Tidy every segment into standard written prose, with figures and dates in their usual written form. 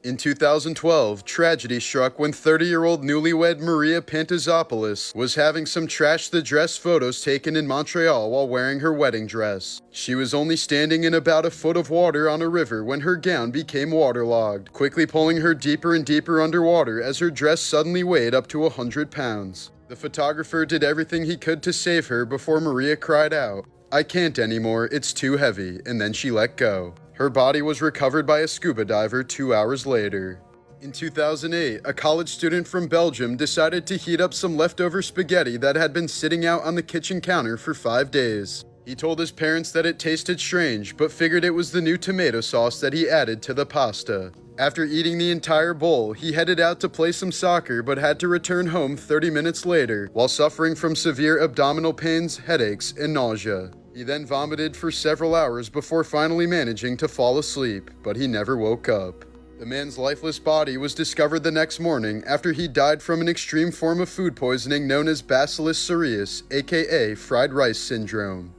In 2012, tragedy struck when 30-year-old newlywed Maria Pantazopoulos was having some trash the dress photos taken in Montreal while wearing her wedding dress. She was only standing in about a foot of water on a river when her gown became waterlogged, quickly pulling her deeper and deeper underwater as her dress suddenly weighed up to 100 pounds. The photographer did everything he could to save her before Maria cried out, "I can't anymore, it's too heavy," and then she let go. Her body was recovered by a scuba diver 2 hours later. In 2008, a college student from Belgium decided to heat up some leftover spaghetti that had been sitting out on the kitchen counter for 5 days. He told his parents that it tasted strange, but figured it was the new tomato sauce that he added to the pasta. After eating the entire bowl, he headed out to play some soccer but had to return home 30 minutes later while suffering from severe abdominal pains, headaches, and nausea. He then vomited for several hours before finally managing to fall asleep, but he never woke up. The man's lifeless body was discovered the next morning after he died from an extreme form of food poisoning known as Bacillus cereus, aka fried rice syndrome.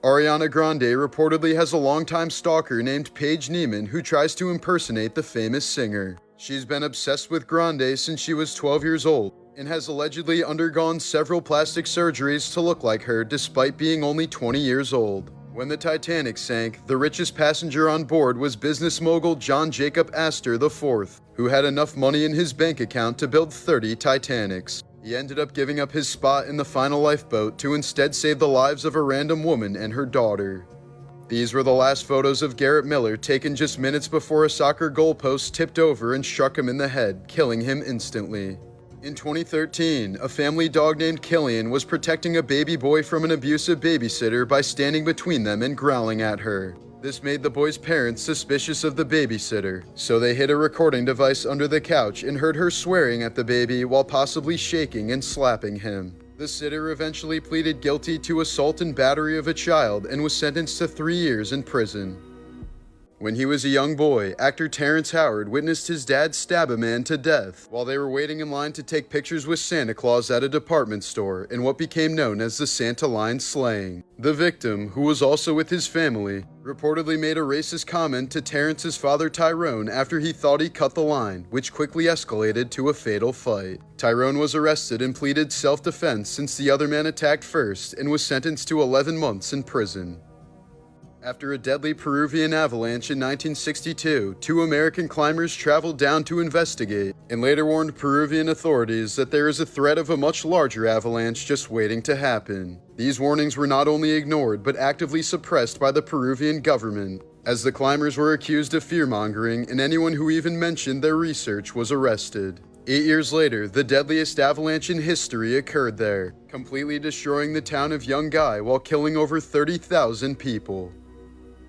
Ariana Grande reportedly has a longtime stalker named Paige Neiman who tries to impersonate the famous singer. She's been obsessed with Grande since she was 12 years old, and has allegedly undergone several plastic surgeries to look like her despite being only 20 years old. When the Titanic sank, the richest passenger on board was business mogul John Jacob Astor IV, who had enough money in his bank account to build 30 Titanics. He ended up giving up his spot in the final lifeboat to instead save the lives of a random woman and her daughter. These were the last photos of Garrett Miller taken just minutes before a soccer goalpost tipped over and struck him in the head, killing him instantly. In 2013, a family dog named Killian was protecting a baby boy from an abusive babysitter by standing between them and growling at her. This made the boy's parents suspicious of the babysitter, so they hid a recording device under the couch and heard her swearing at the baby while possibly shaking and slapping him. The sitter eventually pleaded guilty to assault and battery of a child and was sentenced to 3 years in prison. When he was a young boy, actor Terrence Howard witnessed his dad stab a man to death while they were waiting in line to take pictures with Santa Claus at a department store in what became known as the Santa line slaying. The victim, who was also with his family, reportedly made a racist comment to Terrence's father Tyrone after he thought he cut the line, which quickly escalated to a fatal fight. Tyrone was arrested and pleaded self-defense since the other man attacked first and was sentenced to 11 months in prison. After a deadly Peruvian avalanche in 1962, 2 American climbers traveled down to investigate and later warned Peruvian authorities that there is a threat of a much larger avalanche just waiting to happen. These warnings were not only ignored but actively suppressed by the Peruvian government, as the climbers were accused of fear-mongering and anyone who even mentioned their research was arrested. 8 years later, the deadliest avalanche in history occurred there, completely destroying the town of Yungay while killing over 30,000 people.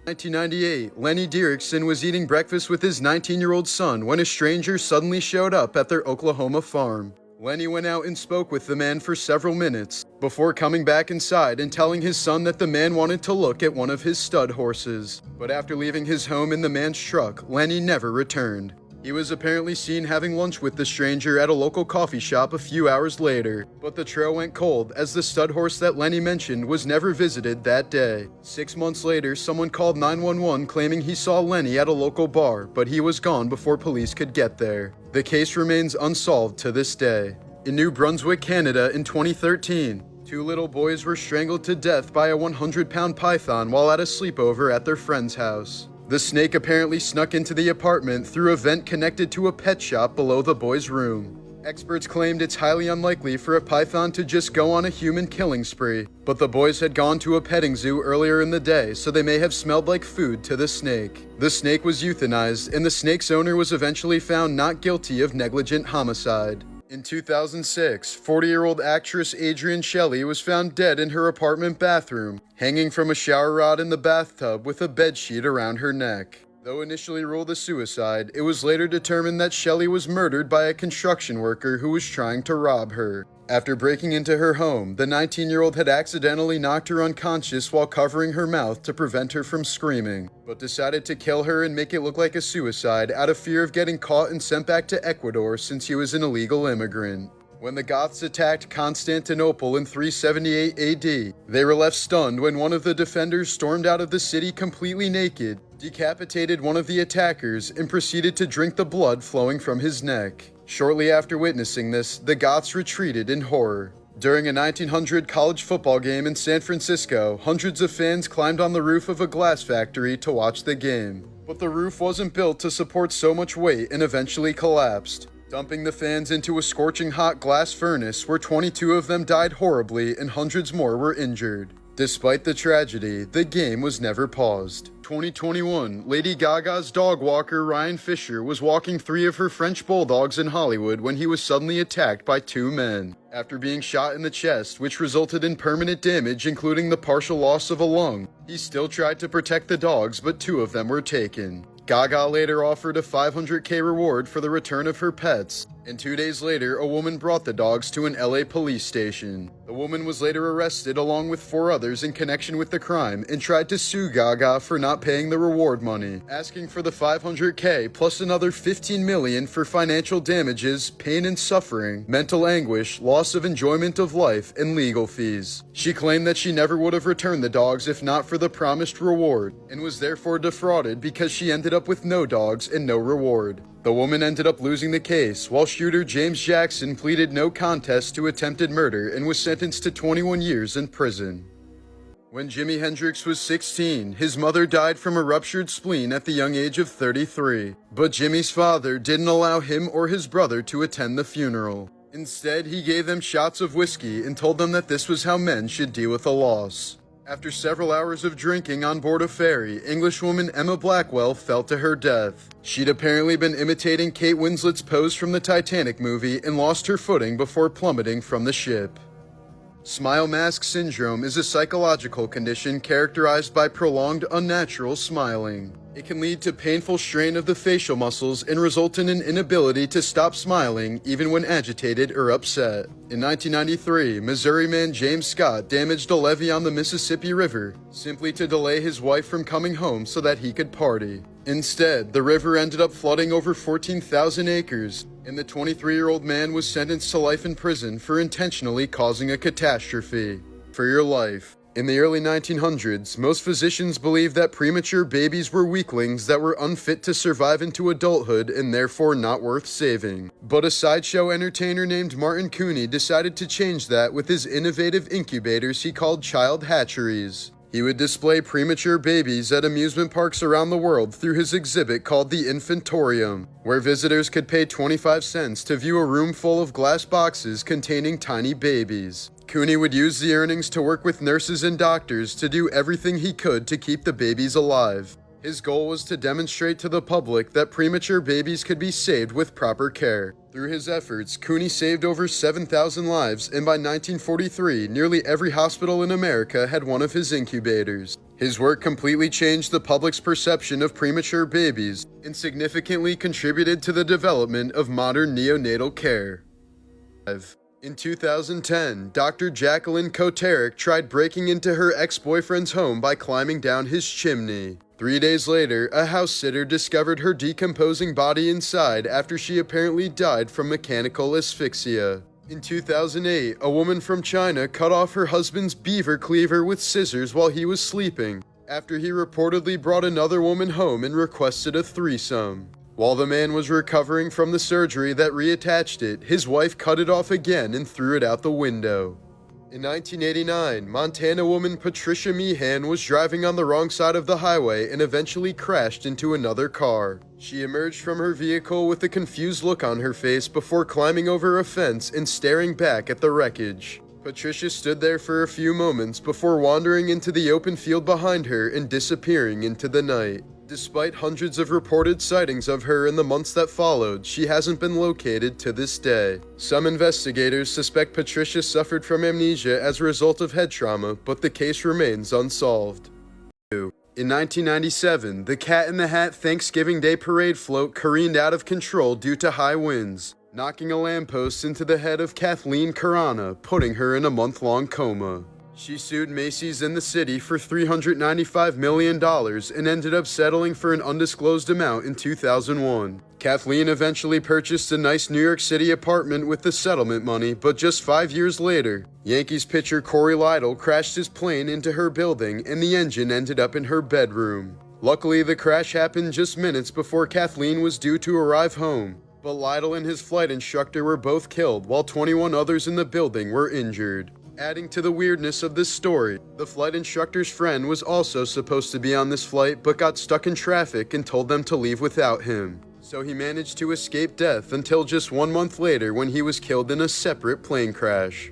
In 1998, Lenny Dieriksen was eating breakfast with his 19-year-old son when a stranger suddenly showed up at their Oklahoma farm. Lenny went out and spoke with the man for several minutes, before coming back inside and telling his son that the man wanted to look at one of his stud horses. But after leaving his home in the man's truck, Lenny never returned. He was apparently seen having lunch with the stranger at a local coffee shop a few hours later, but the trail went cold as the stud horse that Lenny mentioned was never visited that day. 6 months later, someone called 911 claiming he saw Lenny at a local bar, but he was gone before police could get there. The case remains unsolved to this day. In New Brunswick, Canada in 2013, 2 little boys were strangled to death by a 100-pound python while at a sleepover at their friend's house. The snake apparently snuck into the apartment through a vent connected to a pet shop below the boys' room. Experts claimed it's highly unlikely for a python to just go on a human killing spree, but the boys had gone to a petting zoo earlier in the day, so they may have smelled like food to the snake. The snake was euthanized, and the snake's owner was eventually found not guilty of negligent homicide. In 2006, 40-year-old actress Adrienne Shelley was found dead in her apartment bathroom, hanging from a shower rod in the bathtub with a bedsheet around her neck. Though initially ruled a suicide, it was later determined that Shelley was murdered by a construction worker who was trying to rob her. After breaking into her home, the 19-year-old had accidentally knocked her unconscious while covering her mouth to prevent her from screaming, but decided to kill her and make it look like a suicide out of fear of getting caught and sent back to Ecuador since he was an illegal immigrant. When the Goths attacked Constantinople in 378 AD, they were left stunned when one of the defenders stormed out of the city completely naked, decapitated one of the attackers, and proceeded to drink the blood flowing from his neck. Shortly after witnessing this, the Goths retreated in horror. During a 1900 college football game in San Francisco, hundreds of fans climbed on the roof of a glass factory to watch the game. But the roof wasn't built to support so much weight and eventually collapsed, dumping the fans into a scorching hot glass furnace where 22 of them died horribly and hundreds more were injured. Despite the tragedy, the game was never paused. 2021, Lady Gaga's dog walker Ryan Fisher was walking 3 of her French bulldogs in Hollywood when he was suddenly attacked by 2 men. After being shot in the chest, which resulted in permanent damage including the partial loss of a lung, he still tried to protect the dogs, but 2 of them were taken. Gaga later offered a $500K reward for the return of her pets, and 2 days later, a woman brought the dogs to an LA police station. The woman was later arrested along with 4 others in connection with the crime and tried to sue Gaga for not paying the reward money, asking for the $500K plus another $15 million for financial damages, pain and suffering, mental anguish, loss of enjoyment of life, and legal fees. She claimed that she never would have returned the dogs if not for the promised reward, and was therefore defrauded because she ended up with no dogs and no reward. The woman ended up losing the case, while shooter James Jackson pleaded no contest to attempted murder and was sentenced to 21 years in prison. When Jimi Hendrix was 16, his mother died from a ruptured spleen at the young age of 33, but Jimi's father didn't allow him or his brother to attend the funeral. Instead, he gave them shots of whiskey and told them that this was how men should deal with a loss. After several hours of drinking on board a ferry, Englishwoman Emma Blackwell fell to her death. She'd apparently been imitating Kate Winslet's pose from the Titanic movie and lost her footing before plummeting from the ship. Smile mask syndrome is a psychological condition characterized by prolonged unnatural smiling. It can lead to painful strain of the facial muscles and result in an inability to stop smiling even when agitated or upset. In 1993, Missouri man James Scott damaged a levee on the Mississippi River simply to delay his wife from coming home so that he could party. Instead, the river ended up flooding over 14,000 acres, and the 23-year-old man was sentenced to life in prison for intentionally causing a catastrophe. For your life. In the early 1900s, most physicians believed that premature babies were weaklings that were unfit to survive into adulthood and therefore not worth saving. But a sideshow entertainer named Martin Cooney decided to change that with his innovative incubators he called child hatcheries. He would display premature babies at amusement parks around the world through his exhibit called the Infantorium, where visitors could pay 25 cents to view a room full of glass boxes containing tiny babies. Cooney would use the earnings to work with nurses and doctors to do everything he could to keep the babies alive. His goal was to demonstrate to the public that premature babies could be saved with proper care. Through his efforts, Cooney saved over 7,000 lives, and by 1943, nearly every hospital in America had one of his incubators. His work completely changed the public's perception of premature babies and significantly contributed to the development of modern neonatal care. In 2010, Dr. Jacqueline Koterick tried breaking into her ex-boyfriend's home by climbing down his chimney. 3 days later, a house sitter discovered her decomposing body inside after she apparently died from mechanical asphyxia. In 2008, a woman from China cut off her husband's beaver cleaver with scissors while he was sleeping, after he reportedly brought another woman home and requested a threesome. While the man was recovering from the surgery that reattached it, his wife cut it off again and threw it out the window. In 1989, Montana woman Patricia Meehan was driving on the wrong side of the highway and eventually crashed into another car. She emerged from her vehicle with a confused look on her face before climbing over a fence and staring back at the wreckage. Patricia stood there for a few moments before wandering into the open field behind her and disappearing into the night. Despite hundreds of reported sightings of her in the months that followed, she hasn't been located to this day. Some investigators suspect Patricia suffered from amnesia as a result of head trauma, but the case remains unsolved. In 1997, the Cat in the Hat Thanksgiving Day Parade float careened out of control due to high winds, knocking a lamppost into the head of Kathleen Karana, putting her in a month-long coma. She sued Macy's in the city for $395 million and ended up settling for an undisclosed amount in 2001. Kathleen eventually purchased a nice New York City apartment with the settlement money, but just 5 years later, Yankees pitcher Corey Lidle crashed his plane into her building and the engine ended up in her bedroom. Luckily, the crash happened just minutes before Kathleen was due to arrive home, but Lytle and his flight instructor were both killed while 21 others in the building were injured. Adding to the weirdness of this story, the flight instructor's friend was also supposed to be on this flight but got stuck in traffic and told them to leave without him. So he managed to escape death until just 1 month later when he was killed in a separate plane crash.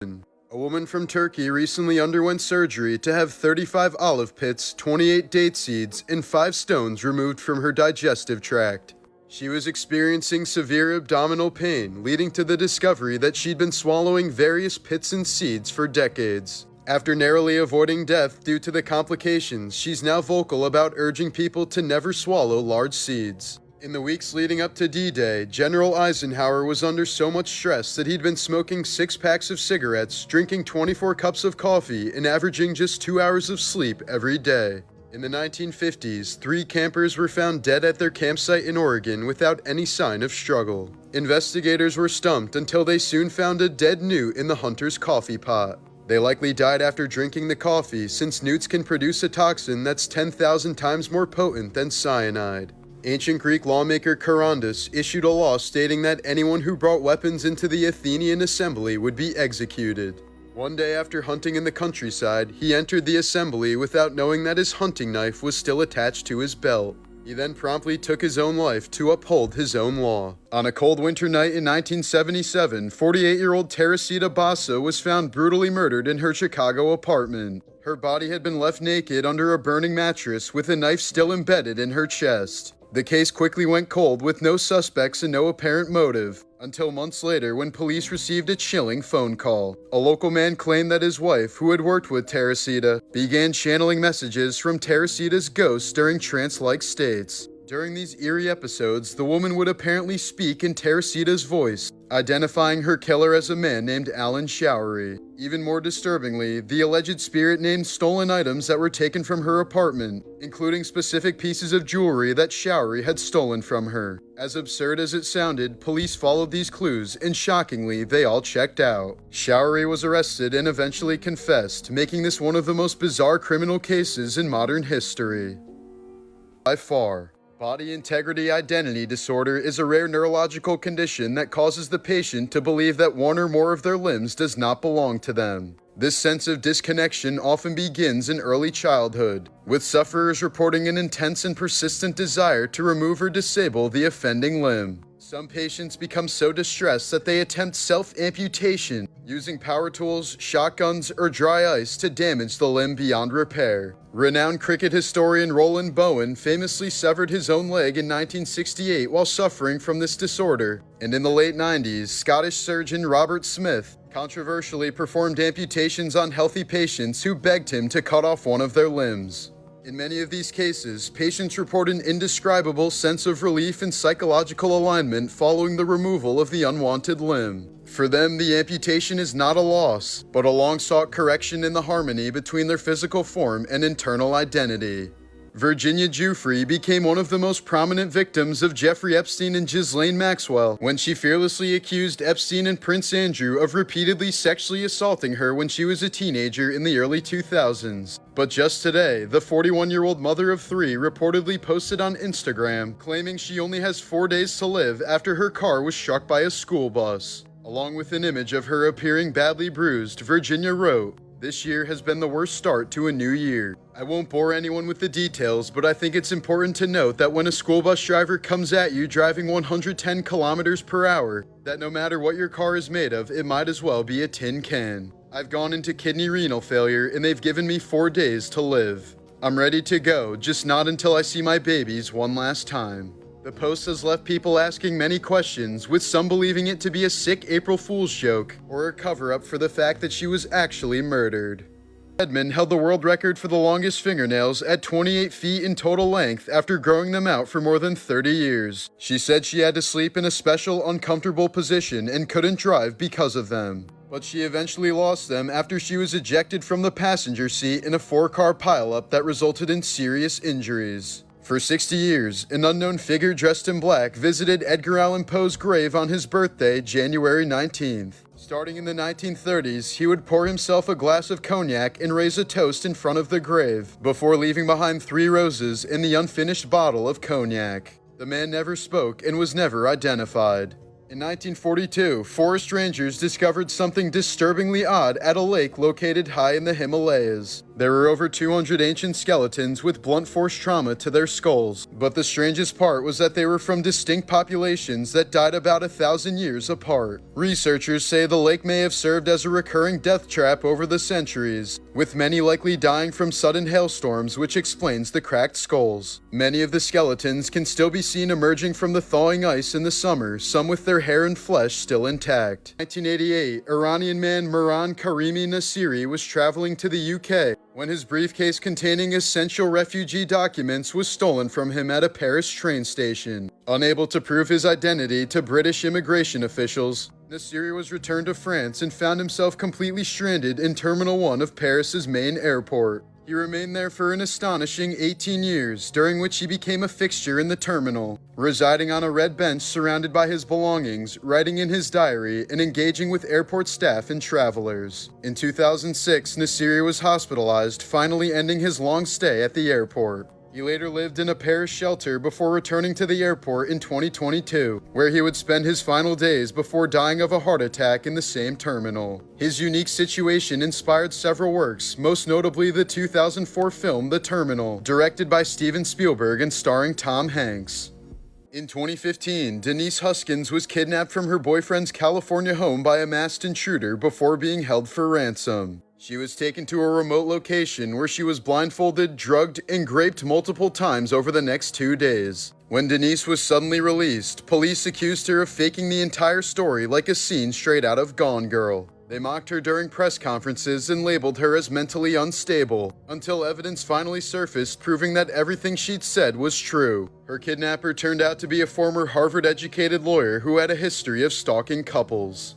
A woman from Turkey recently underwent surgery to have 35 olive pits, 28 date seeds, and 5 stones removed from her digestive tract. She was experiencing severe abdominal pain, leading to the discovery that she'd been swallowing various pits and seeds for decades. After narrowly avoiding death due to the complications, she's now vocal about urging people to never swallow large seeds. In the weeks leading up to D-Day, General Eisenhower was under so much stress that he'd been smoking 6 packs of cigarettes, drinking 24 cups of coffee, and averaging just 2 hours of sleep every day. In the 1950s, 3 campers were found dead at their campsite in Oregon without any sign of struggle. Investigators were stumped until they soon found a dead newt in the hunter's coffee pot. They likely died after drinking the coffee, since newts can produce a toxin that's 10,000 times more potent than cyanide. Ancient Greek lawmaker Charondas issued a law stating that anyone who brought weapons into the Athenian assembly would be executed. One day after hunting in the countryside, he entered the assembly without knowing that his hunting knife was still attached to his belt. He then promptly took his own life to uphold his own law. On a cold winter night in 1977, 48-year-old Teresita Bassa was found brutally murdered in her Chicago apartment. Her body had been left naked under a burning mattress with a knife still embedded in her chest. The case quickly went cold with no suspects and no apparent motive, until months later when police received a chilling phone call. A local man claimed that his wife, who had worked with Teresita, began channeling messages from Teresita's ghost during trance-like states. During these eerie episodes, the woman would apparently speak in Teresita's voice, identifying her killer as a man named Alan Showery. Even more disturbingly, the alleged spirit named stolen items that were taken from her apartment, including specific pieces of jewelry that Showery had stolen from her. As absurd as it sounded, police followed these clues, and shockingly, they all checked out. Showery was arrested and eventually confessed, making this one of the most bizarre criminal cases in modern history. By far. Body integrity identity disorder is a rare neurological condition that causes the patient to believe that one or more of their limbs does not belong to them. This sense of disconnection often begins in early childhood, with sufferers reporting an intense and persistent desire to remove or disable the offending limb. Some patients become so distressed that they attempt self-amputation, using power tools, shotguns, or dry ice to damage the limb beyond repair. Renowned cricket historian Roland Bowen famously severed his own leg in 1968 while suffering from this disorder, and in the late 90s, Scottish surgeon Robert Smith controversially performed amputations on healthy patients who begged him to cut off one of their limbs. In many of these cases, patients report an indescribable sense of relief and psychological alignment following the removal of the unwanted limb. For them, the amputation is not a loss, but a long-sought correction in the harmony between their physical form and internal identity. Virginia Giuffre became one of the most prominent victims of Jeffrey Epstein and Ghislaine Maxwell when she fearlessly accused Epstein and Prince Andrew of repeatedly sexually assaulting her when she was a teenager in the early 2000s. But just today, the 41-year-old mother of 3 reportedly posted on Instagram claiming she only has 4 days to live after her car was struck by a school bus. Along with an image of her appearing badly bruised, Virginia wrote, "This year has been the worst start to a new year." I won't bore anyone with the details, but I think it's important to note that when a school bus driver comes at you driving 110 kilometers per hour, that no matter what your car is made of, it might as well be a tin can. I've gone into kidney renal failure and they've given me 4 days to live. I'm ready to go, just not until I see my babies one last time. The post has left people asking many questions, with some believing it to be a sick April Fool's joke or a cover-up for the fact that she was actually murdered. Edmond held the world record for the longest fingernails at 28 feet in total length after growing them out for more than 30 years. She said she had to sleep in a special uncomfortable position and couldn't drive because of them. But she eventually lost them after she was ejected from the passenger seat in a 4-car pileup that resulted in serious injuries. For 60 years, an unknown figure dressed in black visited Edgar Allan Poe's grave on his birthday, January 19th. Starting in the 1930s, he would pour himself a glass of cognac and raise a toast in front of the grave, before leaving behind 3 roses and the unfinished bottle of cognac. The man never spoke and was never identified. In 1942, forest rangers discovered something disturbingly odd at a lake located high in the Himalayas. There were over 200 ancient skeletons with blunt force trauma to their skulls, but the strangest part was that they were from distinct populations that died about 1,000 years apart. Researchers say the lake may have served as a recurring death trap over the centuries, with many likely dying from sudden hailstorms, which explains the cracked skulls. Many of the skeletons can still be seen emerging from the thawing ice in the summer, some with their hair and flesh still intact. In 1988, Iranian man Mehran Karimi Nasiri was traveling to the UK when his briefcase containing essential refugee documents was stolen from him at a Paris train station. Unable to prove his identity to British immigration officials, Nasiri was returned to France and found himself completely stranded in Terminal 1 of Paris's main airport. He remained there for an astonishing 18 years, during which he became a fixture in the terminal, residing on a red bench surrounded by his belongings, writing in his diary, and engaging with airport staff and travelers. In 2006, Nasiri was hospitalized, finally ending his long stay at the airport. He later lived in a Paris shelter before returning to the airport in 2022, where he would spend his final days before dying of a heart attack in the same terminal. His unique situation inspired several works, most notably the 2004 film The Terminal, directed by Steven Spielberg and starring Tom Hanks. In 2015, Denise Huskins was kidnapped from her boyfriend's California home by a masked intruder before being held for ransom. She was taken to a remote location where she was blindfolded, drugged, and raped multiple times over the next 2 days. When Denise was suddenly released, police accused her of faking the entire story like a scene straight out of Gone Girl. They mocked her during press conferences and labeled her as mentally unstable, until evidence finally surfaced proving that everything she'd said was true. Her kidnapper turned out to be a former Harvard-educated lawyer who had a history of stalking couples.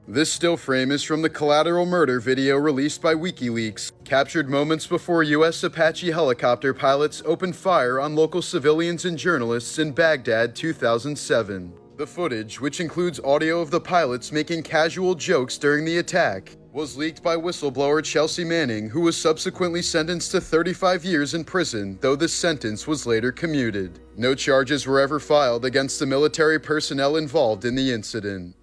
This still frame is from the Collateral Murder video released by WikiLeaks, captured moments before U.S. Apache helicopter pilots opened fire on local civilians and journalists in Baghdad 2007. The footage, which includes audio of the pilots making casual jokes during the attack, was leaked by whistleblower Chelsea Manning, who was subsequently sentenced to 35 years in prison, though this sentence was later commuted. No charges were ever filed against the military personnel involved in the incident.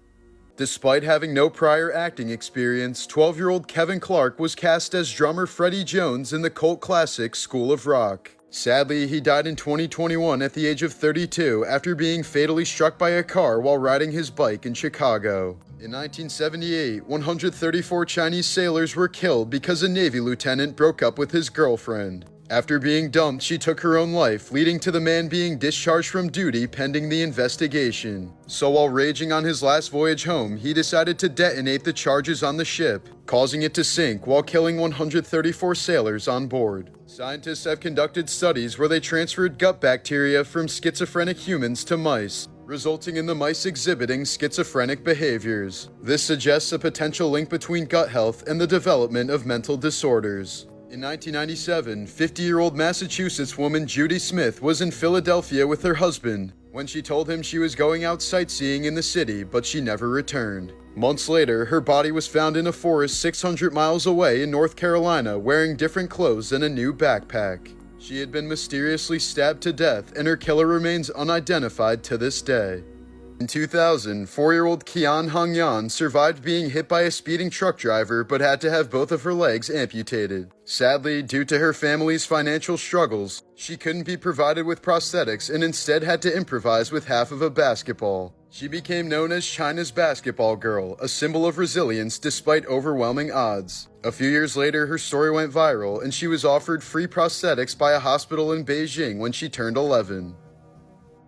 Despite having no prior acting experience, 12-year-old Kevin Clark was cast as drummer Freddie Jones in the cult classic School of Rock. Sadly, he died in 2021 at the age of 32 after being fatally struck by a car while riding his bike in Chicago. In 1978, 134 Chinese sailors were killed because a Navy lieutenant broke up with his girlfriend. After being dumped, she took her own life, leading to the man being discharged from duty pending the investigation. So while raging on his last voyage home, he decided to detonate the charges on the ship, causing it to sink while killing 134 sailors on board. Scientists have conducted studies where they transferred gut bacteria from schizophrenic humans to mice, resulting in the mice exhibiting schizophrenic behaviors. This suggests a potential link between gut health and the development of mental disorders. In 1997, 50-year-old Massachusetts woman Judy Smith was in Philadelphia with her husband when she told him she was going out sightseeing in the city, but she never returned. Months later, her body was found in a forest 600 miles away in North Carolina, wearing different clothes and a new backpack. She had been mysteriously stabbed to death, and her killer remains unidentified to this day. In 2000, 4-year-old Qian Hongyan survived being hit by a speeding truck driver but had to have both of her legs amputated. Sadly, due to her family's financial struggles, she couldn't be provided with prosthetics and instead had to improvise with half of a basketball. She became known as China's basketball girl, a symbol of resilience despite overwhelming odds. A few years later, her story went viral and she was offered free prosthetics by a hospital in Beijing when she turned 11.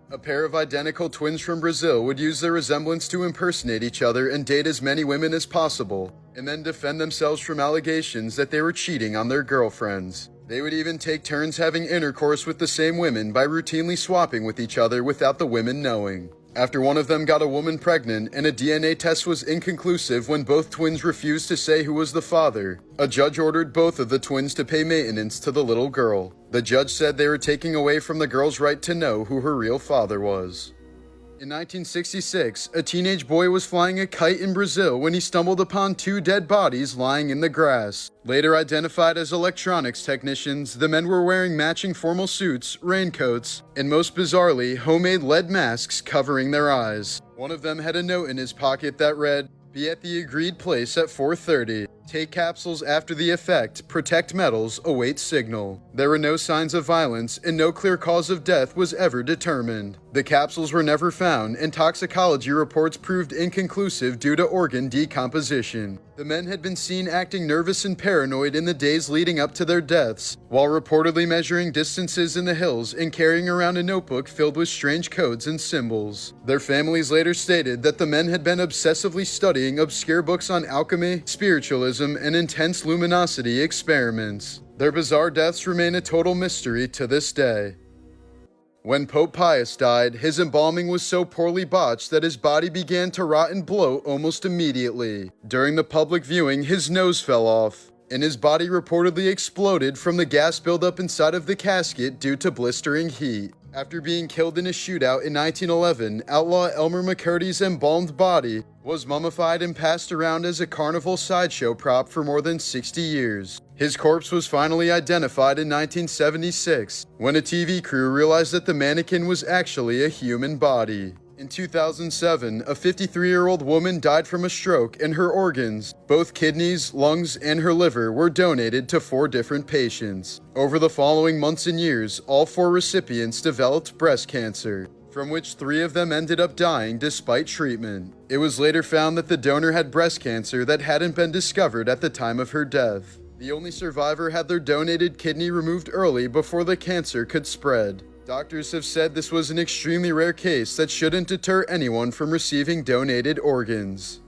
A pair of identical twins from Brazil would use their resemblance to impersonate each other and date as many women as possible, and then defend themselves from allegations that they were cheating on their girlfriends. They would even take turns having intercourse with the same women by routinely swapping with each other without the women knowing. after one of them got a woman pregnant and a DNA test was inconclusive when both twins refused to say who was the father. A judge ordered both of the twins to pay maintenance to the little girl. The judge said they were taking away from the girl's right to know who her real father was. In 1966, a teenage boy was flying a kite in Brazil when he stumbled upon two dead bodies lying in the grass. Later identified as electronics technicians, the men were wearing matching formal suits, raincoats, and most bizarrely, homemade lead masks covering their eyes. One of them had a note in his pocket that read, "Be at the agreed place at 4:30. Take capsules after the effect. Protect metals. Await signal." There were no signs of violence, and no clear cause of death was ever determined. The capsules were never found, and toxicology reports proved inconclusive due to organ decomposition. The men had been seen acting nervous and paranoid in the days leading up to their deaths, while reportedly measuring distances in the hills and carrying around a notebook filled with strange codes and symbols. Their families later stated that the men had been obsessively studying obscure books on alchemy, spiritualism, and intense luminosity experiments. Their bizarre deaths remain a total mystery to this day. When Pope Pius died, his embalming was so poorly botched that his body began to rot and bloat almost immediately. During the public viewing, his nose fell off, and his body reportedly exploded from the gas buildup inside of the casket due to blistering heat. After being killed in a shootout in 1911, outlaw Elmer McCurdy's embalmed body was mummified and passed around as a carnival sideshow prop for more than 60 years. His corpse was finally identified in 1976, when a TV crew realized that the mannequin was actually a human body. In 2007, a 53-year-old woman died from a stroke, and her organs, both kidneys, lungs, and her liver, were donated to 4 different patients. Over the following months and years, all 4 recipients developed breast cancer, from which 3 of them ended up dying despite treatment. It was later found that the donor had breast cancer that hadn't been discovered at the time of her death. The only survivor had their donated kidney removed early before the cancer could spread. Doctors have said this was an extremely rare case that shouldn't deter anyone from receiving donated organs.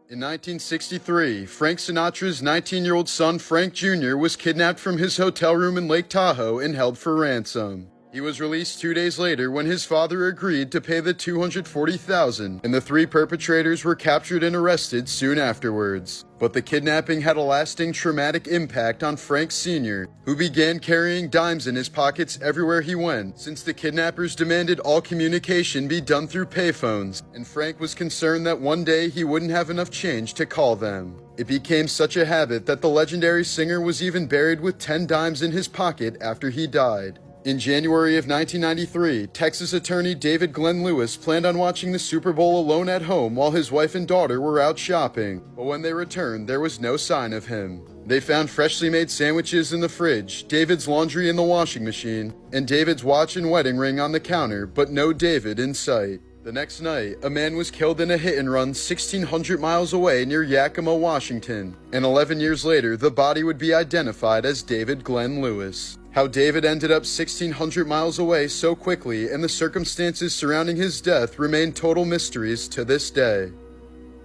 In 1963, Frank Sinatra's 19-year-old son Frank Jr. was kidnapped from his hotel room in Lake Tahoe and held for ransom. He was released 2 days later when his father agreed to pay the $240,000, and the 3 perpetrators were captured and arrested soon afterwards. But the kidnapping had a lasting traumatic impact on Frank Sr., who began carrying dimes in his pockets everywhere he went, since the kidnappers demanded all communication be done through payphones, and Frank was concerned that one day he wouldn't have enough change to call them. It became such a habit that the legendary singer was even buried with 10 dimes in his pocket after he died. In January of 1993, Texas attorney David Glenn Lewis planned on watching the Super Bowl alone at home while his wife and daughter were out shopping, but when they returned, there was no sign of him. They found freshly made sandwiches in the fridge, David's laundry in the washing machine, and David's watch and wedding ring on the counter, but no David in sight. The next night, a man was killed in a hit-and-run 1,600 miles away near Yakima, Washington, and 11 years later, the body would be identified as David Glenn Lewis. How David ended up 1,600 miles away so quickly and the circumstances surrounding his death remain total mysteries to this day.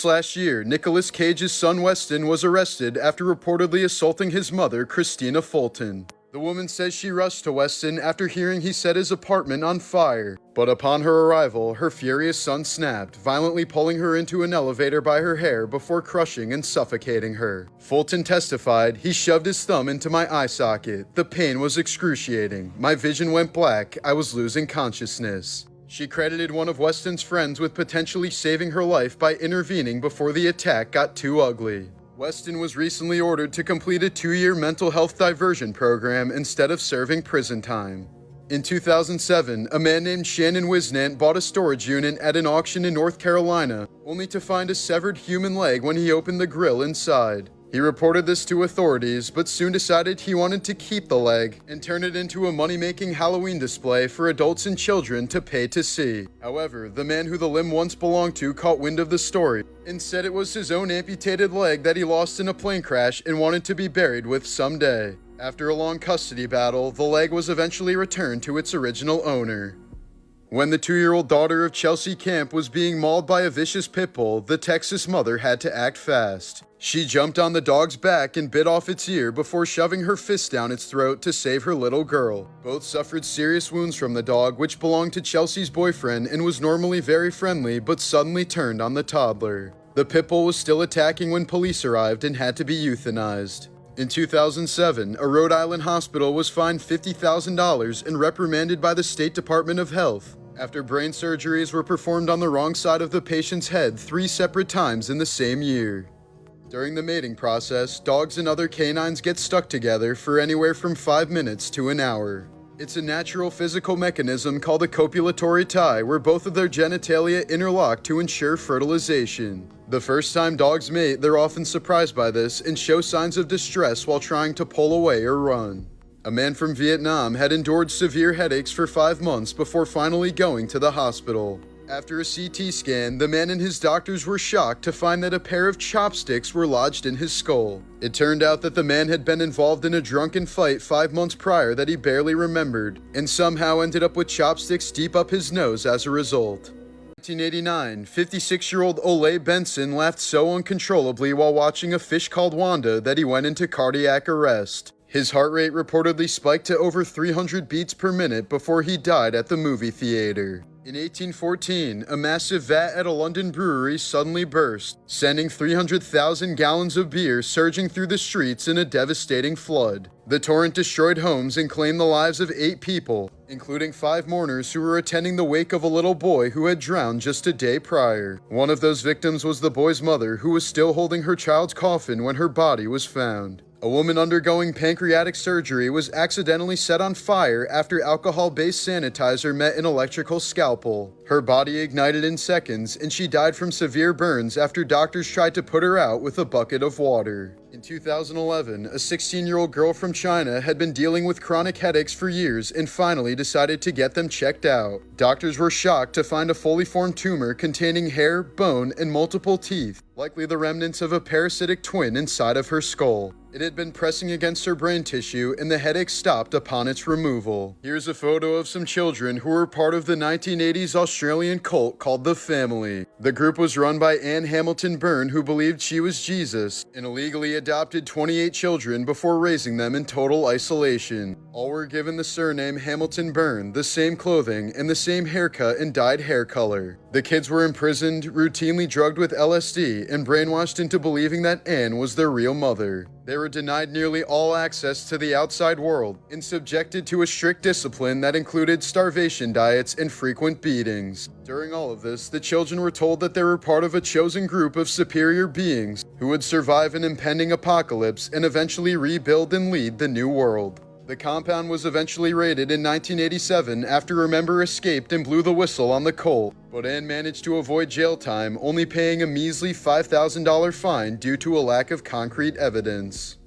Last year, Nicolas Cage's son Weston was arrested after reportedly assaulting his mother, Christina Fulton. The woman says she rushed to Weston after hearing he set his apartment on fire, but upon her arrival, her furious son snapped, violently pulling her into an elevator by her hair before crushing and suffocating her. Fulton testified, "He shoved his thumb into my eye socket. The pain was excruciating. My vision went black. I was losing consciousness." She credited one of Weston's friends with potentially saving her life by intervening before the attack got too ugly. Weston was recently ordered to complete a 2-year mental health diversion program instead of serving prison time. In 2007, a man named Shannon Wisnant bought a storage unit at an auction in North Carolina, only to find a severed human leg when he opened the grill inside. He reported this to authorities, but soon decided he wanted to keep the leg and turn it into a money-making Halloween display for adults and children to pay to see. However, the man who the limb once belonged to caught wind of the story and said it was his own amputated leg that he lost in a plane crash and wanted to be buried with someday. After a long custody battle, the leg was eventually returned to its original owner. When the 2-year-old daughter of Chelsea Camp was being mauled by a vicious pit bull, the Texas mother had to act fast. She jumped on the dog's back and bit off its ear before shoving her fist down its throat to save her little girl. Both suffered serious wounds from the dog, which belonged to Chelsea's boyfriend and was normally very friendly, but suddenly turned on the toddler. The pit bull was still attacking when police arrived and had to be euthanized. In 2007, a Rhode Island hospital was fined $50,000 and reprimanded by the State Department of Health after brain surgeries were performed on the wrong side of the patient's head 3 separate times in the same year. During the mating process, dogs and other canines get stuck together for anywhere from 5 minutes to an hour. It's a natural physical mechanism called a copulatory tie where both of their genitalia interlock to ensure fertilization. The first time dogs mate, they're often surprised by this and show signs of distress while trying to pull away or run. A man from Vietnam had endured severe headaches for 5 months before finally going to the hospital. After a CT scan, the man and his doctors were shocked to find that a pair of chopsticks were lodged in his skull. It turned out that the man had been involved in a drunken fight 5 months prior that he barely remembered, and somehow ended up with chopsticks deep up his nose as a result. In 1989, 56-year-old Ole Benson laughed so uncontrollably while watching a fish called Wanda that he went into cardiac arrest. His heart rate reportedly spiked to over 300 beats per minute before he died at the movie theater. In 1814, a massive vat at a London brewery suddenly burst, sending 300,000 gallons of beer surging through the streets in a devastating flood. The torrent destroyed homes and claimed the lives of 8 people, including 5 mourners who were attending the wake of a little boy who had drowned just a day prior. One of those victims was the boy's mother, who was still holding her child's coffin when her body was found. A woman undergoing pancreatic surgery was accidentally set on fire after alcohol-based sanitizer met an electrical scalpel. Her body ignited in seconds, and she died from severe burns after doctors tried to put her out with a bucket of water. In 2011, a 16-year-old girl from China had been dealing with chronic headaches for years and finally decided to get them checked out. Doctors were shocked to find a fully formed tumor containing hair, bone, and multiple teeth, likely the remnants of a parasitic twin inside of her skull. It had been pressing against her brain tissue, and the headache stopped upon its removal. Here's a photo of some children who were part of the 1980s Australian cult called The Family. The group was run by Anne Hamilton Byrne, who believed she was Jesus, and illegally adopted 28 children before raising them in total isolation. All were given the surname Hamilton Byrne, the same clothing, and the same haircut and dyed hair color. The kids were imprisoned, routinely drugged with LSD, and brainwashed into believing that Anne was their real mother. They were denied nearly all access to the outside world and subjected to a strict discipline that included starvation diets and frequent beatings. During all of this, the children were told that they were part of a chosen group of superior beings who would survive an impending apocalypse and eventually rebuild and lead the new world. The compound was eventually raided in 1987 after a member escaped and blew the whistle on the cult, but Anne managed to avoid jail time, only paying a measly $5,000 fine due to a lack of concrete evidence.